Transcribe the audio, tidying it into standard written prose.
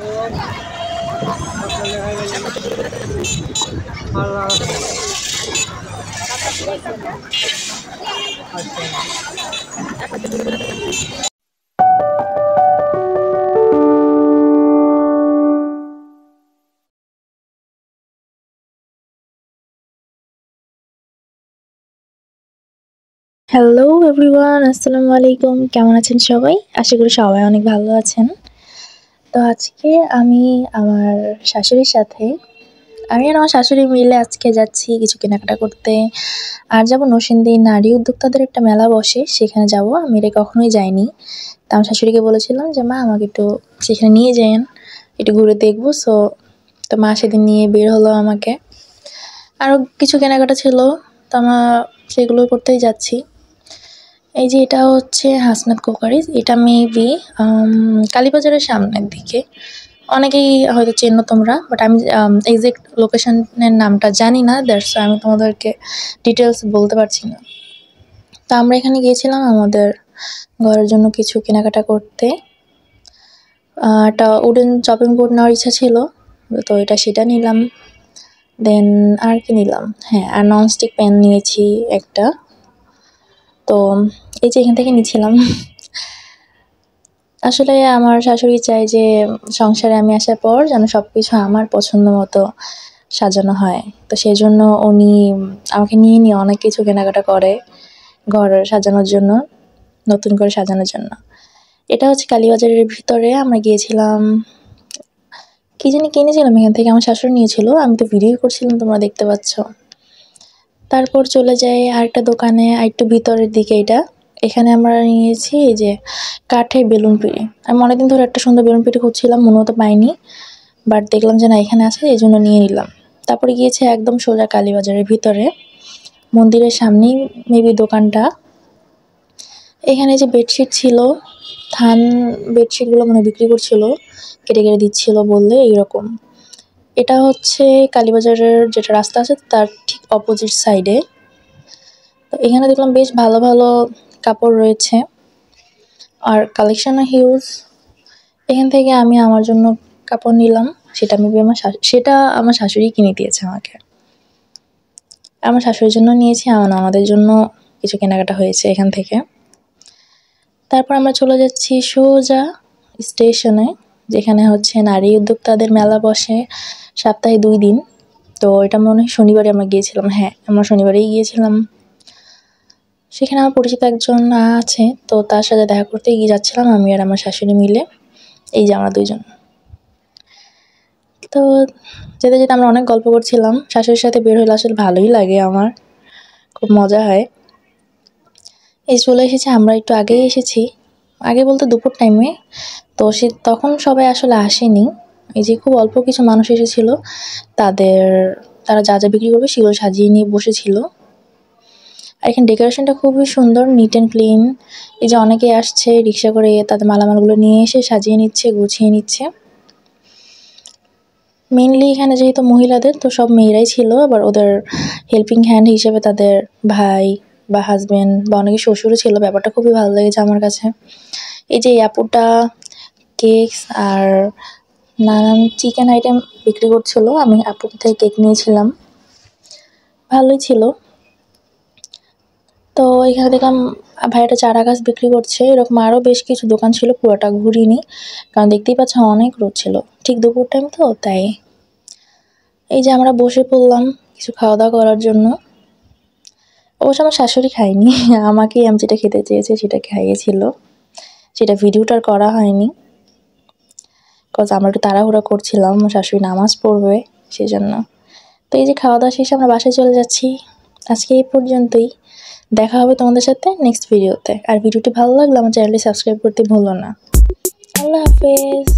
Hello everyone, আসসালামু আলাইকুম। কেমন আছেন সবাই? আশা করি সবাই অনেক ভালো আছেন। তো আজকে আমি আমার শাশুড়ির সাথে আমি আর আমার শাশুড়ি মিলে আজকে যাচ্ছি কিছু কেনাকাটা করতে। আর যাবো নরসিংদী নারী উদ্যোক্তাদের একটা মেলা বসে, সেখানে যাব। আমি এর আগে কখনোই যাইনি। তো আমার শাশুড়িকে বলেছিলাম যে, "মা আমাকে একটু সেখানে নিয়ে যায়েন, একটু ঘুরে দেখবো।" তো মা সেদিন নিয়ে বের হলো আমাকে। আরও কিছু কেনাকাটা ছিল, তো আমরা সেগুলো করতেই যাচ্ছি। এই যে এটা হচ্ছে হাসনাত কুকারিজ। এটা মেবি কালীবাজারের সামনের দিকে। অনেকেই হয়তো চেনো তোমরা, বাট আমি এক্সাক্ট লোকেশনের নামটা জানি না, দ্যাটস ওয়াই আমি তোমাদেরকে ডিটেলস বলতে পারছি না। তো আমরা এখানে গিয়েছিলাম আমাদের ঘরের জন্য কিছু কেনাকাটা করতে। একটা উডেন চপিং বোর্ড নেওয়ার ইচ্ছা ছিল, তো সেটা নিলাম। দেন আর কি নিলাম, হ্যাঁ, আর ননস্টিক প্যান নিয়েছি একটা। তো এই যে এখান থেকে নিয়েছিলাম। আসলে আমার শাশুড়ি চায় যে সংসারে আমি আসার পর যেন সব কিছু আমার পছন্দ মতো সাজানো হয়। তো সেই জন্য উনি আমাকে নিয়ে অনেক কিছু কেনাকাটা করে ঘর সাজানোর জন্য, নতুন করে সাজানোর জন্য। এটা হচ্ছে কালীবাজারের ভিতরে। আমরা গিয়েছিলাম, কি জানি কিনেছিলাম এখান থেকে, আমার শাশুড়ি নিয়েছিল, আমি তো ভিডিও করছিলাম, তোমরা দেখতে পাচ্ছ। তারপর চলে যাই আরেকটা দোকানে, আরেকটু ভিতরের দিকে। এখানে আমরা নিয়েছি এই যে কাঠের বেলুন পিড়ি। আমি অনেকদিন ধরে একটা সুন্দর বেলুন পিড়ি খুঁজছিলাম, মনেও তো পাইনি, বাট দেখলাম যে না, এখানে আছে, এই জন্য নিয়ে নিলাম। তারপরে গিয়েছে একদম সোজা কালীবাজারের ভিতরে, মন্দিরের সামনেই মেবি দোকানটা। এখানে যে বেডশিট ছিল, থান বেডশিটগুলো মানে বিক্রি করছিল, কেটে কেটে দিচ্ছিল বললে এইরকম। এটা হচ্ছে কালীবাজারের যেটা রাস্তা আছে তার ঠিক অপোজিট সাইডে। তো এখানে দেখলাম বেশ ভালো ভালো কাপড় রয়েছে আর কালেকশনও হিউজ। এখান থেকে আমি আমার জন্য কাপড় নিলাম, সেটা আমার শাশুড়ি কিনে দিয়েছে আমাকে। আমার শাশুড়ির জন্য নিয়েছি, আমার আমাদের জন্য কিছু কেনাকাটা হয়েছে এখান থেকে। তারপর আমরা চলে যাচ্ছি সোজা স্টেশনে, যেখানে হচ্ছে নারী উদ্যোক্তাদের মেলা বসে সপ্তাহে 2 দিন। তো এটা মনে হয় শনিবারে আমরা গিয়েছিলাম। হ্যাঁ, আমরা শনিবারেই গিয়েছিলাম। সেখানে আমার পরিচিত একজন আছে, তো তার সাথে দেখা করতে যাচ্ছিলাম আমি আর আমার শাশুড়ি মিলে। এই যে আমরা 2 জন। তো যেতে যেতে আমরা অনেক গল্প করছিলাম। শাশুড়ির সাথে বের হলে আসলে ভালোই লাগে, আমার খুব মজা হয়। এই চলে এসেছি, আমরা একটু আগেই এসেছি, আগে বলতে দুপুর টাইমে। তো তখন সবাই আসলে আসেনি, এই যে খুব অল্প কিছু মানুষ এসেছিল, তারা যা যা বিক্রি করবে সেগুলো সাজিয়ে নিয়ে বসেছিল। আর এখানে ডেকোরেশনটা খুবই সুন্দর, নিট অ্যান্ড ক্লিন। এই যে অনেকে আসছে রিক্সা করে, তাদের মালামালগুলো নিয়ে এসে সাজিয়ে নিচ্ছে, গুছিয়ে নিচ্ছে। মেইনলি এখানে যেহেতু মহিলাদের, তো সব মেয়েরাই ছিল, আবার ওদের হেল্পিং হ্যান্ড হিসেবে তাদের ভাই বা হাজবেন্ড বা অনেকে শ্বশুরও ছিল। ব্যাপারটা খুবই ভালো লেগেছে আমার কাছে। এই যে আপুটা কেকস আর নানান চিকেন আইটেম বিক্রি করছিল, আমি আপুর থেকে কেক নিয়েছিলাম, ভালোই ছিল। তো এখানে দেখলাম ভাইয়াটা চারা গাছ বিক্রি করছে, এরকম আরও বেশ কিছু দোকান ছিল, পুরোটা ঘুরিনি কারণ দেখতেই পাচ্ছ অনেক রোদ ছিল, ঠিক দুপুর টাইম তো তাই। এই যে আমরা বসে পড়লাম কিছু খাওয়া দাওয়া করার জন্য। অবশ্য আমার শাশুড়ি খায়নি, আমাকেই আমি যেটা খেতে চেয়েছি সেটা খাইয়েছিল, সেটা ভিডিওটা করা হয়নি, কজ আমরা একটু তাড়াহুড়া করছিলাম, আমার শাশুড়ি নামাজ পড়বে সেই জন্য। তো এই যে খাওয়া দাওয়া শেষে আমরা বাসায় চলে যাচ্ছি। আজকে এই পর্যন্তই, দেখা হবে তোমাদের সাথে নেক্সট ভিডিওতে। আর ভিডিওটি ভালো লাগলে আমার চ্যানেলটি সাবস্ক্রাইব করতে ভুলো না। আল্লাহ হাফেজ।